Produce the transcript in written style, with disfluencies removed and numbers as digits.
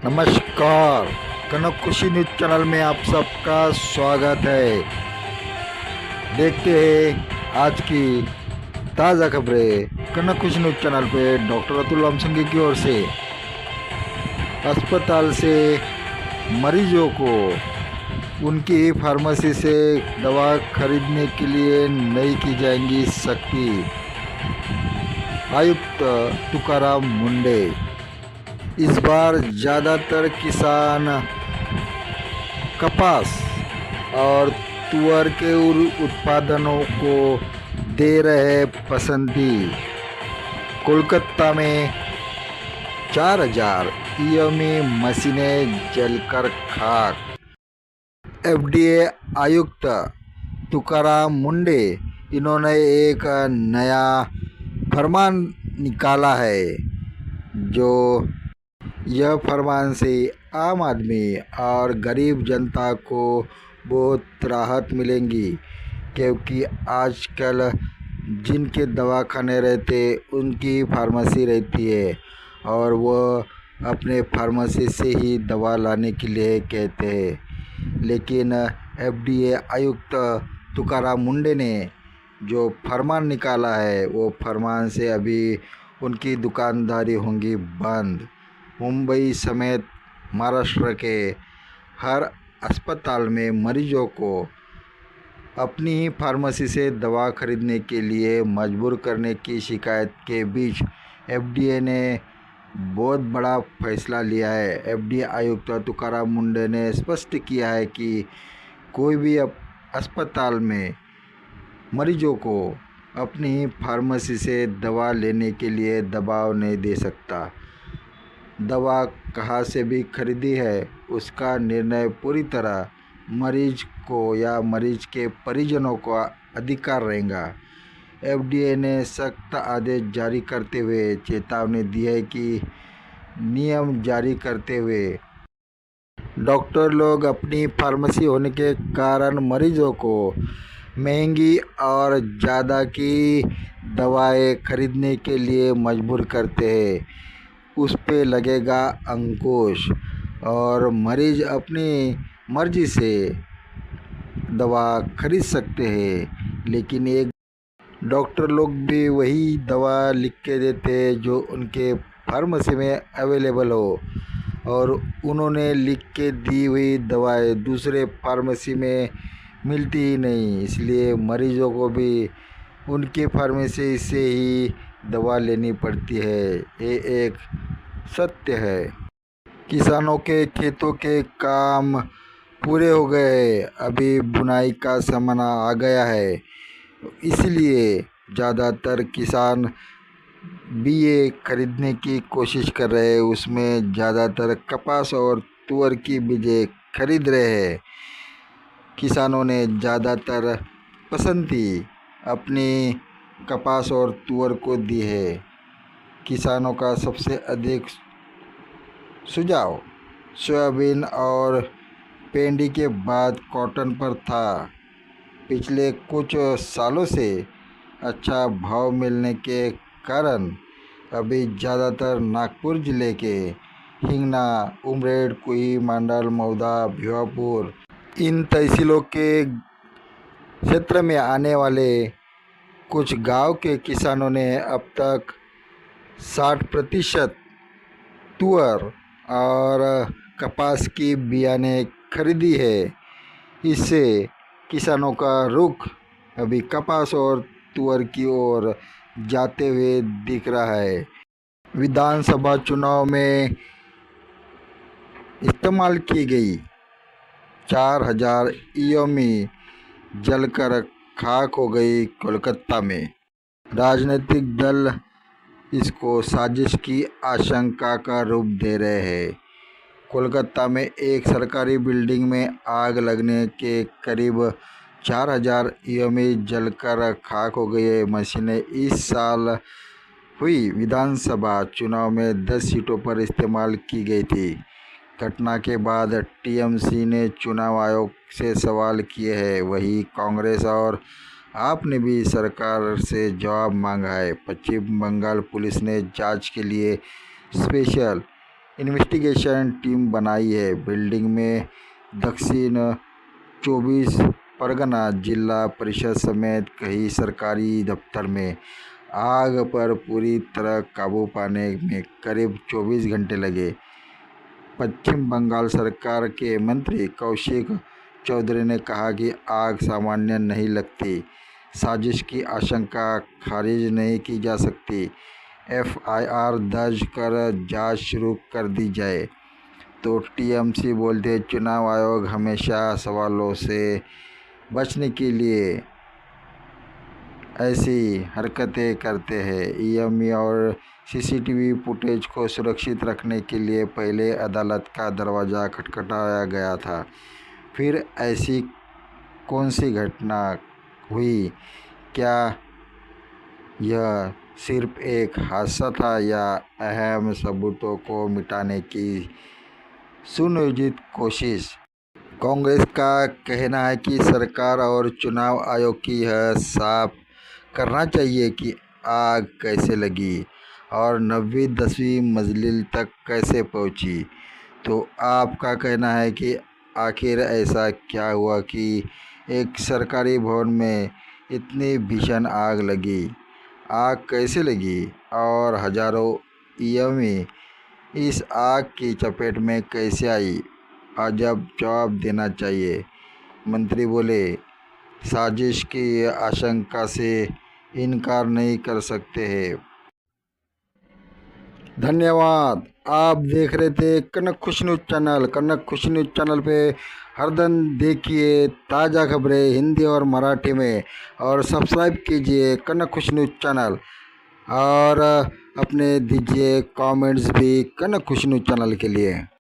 नमस्कार। कनक खुशी news channel में आप सबका स्वागत है। देखते हैं आज की ताज़ा खबरें कनक खुशी न्यूज चैनल पे। डॉक्टर अतुल रामसिंह की ओर से अस्पताल से मरीजों को उनकी फार्मेसी से दवा खरीदने के लिए नहीं की जाएंगी सख्ती। आयुक्त तुकाराम मुंडे। इस बार ज़्यादातर किसान कपास और तुअर के उत्पादनों को दे रहे पसंदी। कोलकाता में 4000 ईएमई मशीनें जलकर खाक। एफडीए आयुक्त तुकाराम मुंडे, इन्होंने एक नया फरमान निकाला है। जो यह फरमान से आम आदमी और गरीब जनता को बहुत राहत मिलेंगी, क्योंकि आजकल जिनके दवाखाने रहते उनकी फार्मेसी रहती है और वह अपने फार्मेसी से ही दवा लाने के लिए कहते हैं। लेकिन एफडीए आयुक्त तुकाराम मुंडे ने जो फरमान निकाला है, वो फरमान से अभी उनकी दुकानदारी होंगी बंद। मुंबई समेत महाराष्ट्र के हर अस्पताल में मरीजों को अपनी ही फार्मेसी से दवा खरीदने के लिए मजबूर करने की शिकायत के बीच एफडीए ने बहुत बड़ा फैसला लिया है। एफडीए आयुक्त तुकाराम मुंडे ने स्पष्ट किया है कि कोई भी अस्पताल में मरीजों को अपनी ही फार्मेसी से दवा लेने के लिए दबाव नहीं दे सकता। दवा कहाँ से भी खरीदी है, उसका निर्णय पूरी तरह मरीज को या मरीज के परिजनों को अधिकार रहेगा। एफडीए ने सख्त आदेश जारी करते हुए चेतावनी दी है कि नियम जारी करते हुए डॉक्टर लोग अपनी फार्मेसी होने के कारण मरीजों को महंगी और ज़्यादा की दवाएं खरीदने के लिए मजबूर करते हैं। उस पे लगेगा अंकुश और मरीज अपनी मर्जी से दवा खरीद सकते हैं। लेकिन एक डॉक्टर लोग भी वही दवा लिख के देते हैं जो उनके फार्मेसी में अवेलेबल हो, और उन्होंने लिख के दी हुई दवाएं दूसरे फार्मेसी में मिलती ही नहीं। इसलिए मरीजों को भी उनके फार्मेसी से ही दवा लेनी पड़ती है। ये एक सत्य है। किसानों के खेतों के काम पूरे हो गए, अभी बुनाई का समय आ गया है। इसलिए ज़्यादातर किसान बीए खरीदने की कोशिश कर रहे हैं। उसमें ज़्यादातर कपास और तुअर की बीजें खरीद रहे हैं। किसानों ने ज़्यादातर पसंदी अपनी कपास और तुअर को दी है। किसानों का सबसे अधिक सुझाव सोयाबीन और पेंडी के बाद कॉटन पर था। पिछले कुछ सालों से अच्छा भाव मिलने के कारण अभी ज़्यादातर नागपुर ज़िले के हिंगना, उमरेड, कुई, मांडल, मौदा, भिवापुर, इन तहसीलों के क्षेत्र में आने वाले कुछ गांव के किसानों ने अब तक 60% तुअर और कपास की बियाने खरीदी है। इससे किसानों का रुख अभी कपास और तुअर की ओर जाते हुए दिख रहा है। विधानसभा चुनाव में इस्तेमाल की गई 4000 ईएमई जलकर खाक हो गई कोलकाता में। राजनीतिक दल इसको साजिश की आशंका का रूप दे रहे हैं। कोलकाता में एक सरकारी बिल्डिंग में आग लगने के करीब 4000 ईएमई जलकर खाक हो गए मशीनें इस साल हुई विधानसभा चुनाव में 10 सीटों पर इस्तेमाल की गई थी। घटना के बाद टीएमसी ने चुनाव आयोग से सवाल किए हैं। वहीं कांग्रेस और आपने भी सरकार से जवाब मांगा है। पश्चिम बंगाल पुलिस ने जांच के लिए स्पेशल इन्वेस्टिगेशन टीम बनाई है। बिल्डिंग में दक्षिण 24 परगना जिला परिषद समेत कई सरकारी दफ्तर में आग पर पूरी तरह काबू पाने में करीब 24 घंटे लगे। पश्चिम बंगाल सरकार के मंत्री कौशिक चौधरी ने कहा कि आग सामान्य नहीं लगती, साजिश की आशंका खारिज नहीं की जा सकती। एफआईआर दर्ज कर जांच शुरू कर दी जाए। तो टीएमसी बोलते चुनाव आयोग हमेशा सवालों से बचने के लिए ऐसी हरकतें करते हैं। ईएमई और सीसीटीवी फुटेज को सुरक्षित रखने के लिए पहले अदालत का दरवाज़ा खटखटाया गया था। फिर ऐसी कौन सी घटना हुई? क्या यह सिर्फ एक हादसा था या अहम सबूतों को मिटाने की सुनियोजित कोशिश? कांग्रेस का कहना है कि सरकार और चुनाव आयोग की यह साफ करना चाहिए कि आग कैसे लगी और 9वीं 10वीं मंजिल तक कैसे पहुंची। तो आपका कहना है कि आखिर ऐसा क्या हुआ कि एक सरकारी भवन में इतनी भीषण आग लगी? आग कैसे लगी और हजारों ईएमई इस आग की चपेट में कैसे आई? अजब जवाब देना चाहिए। मंत्री बोले, साजिश की आशंका से इनकार नहीं कर सकते हैं। धन्यवाद। आप देख रहे थे कनक खुशी न्यूज़ चैनल। कनक खुशी न्यूज़ चैनल पे हर दिन देखिए ताज़ा खबरें हिंदी और मराठी में, और सब्सक्राइब कीजिए कनक खुशी न्यूज़ चैनल, और अपने दीजिए कमेंट्स भी कनक खुशी न्यूज़ चैनल के लिए।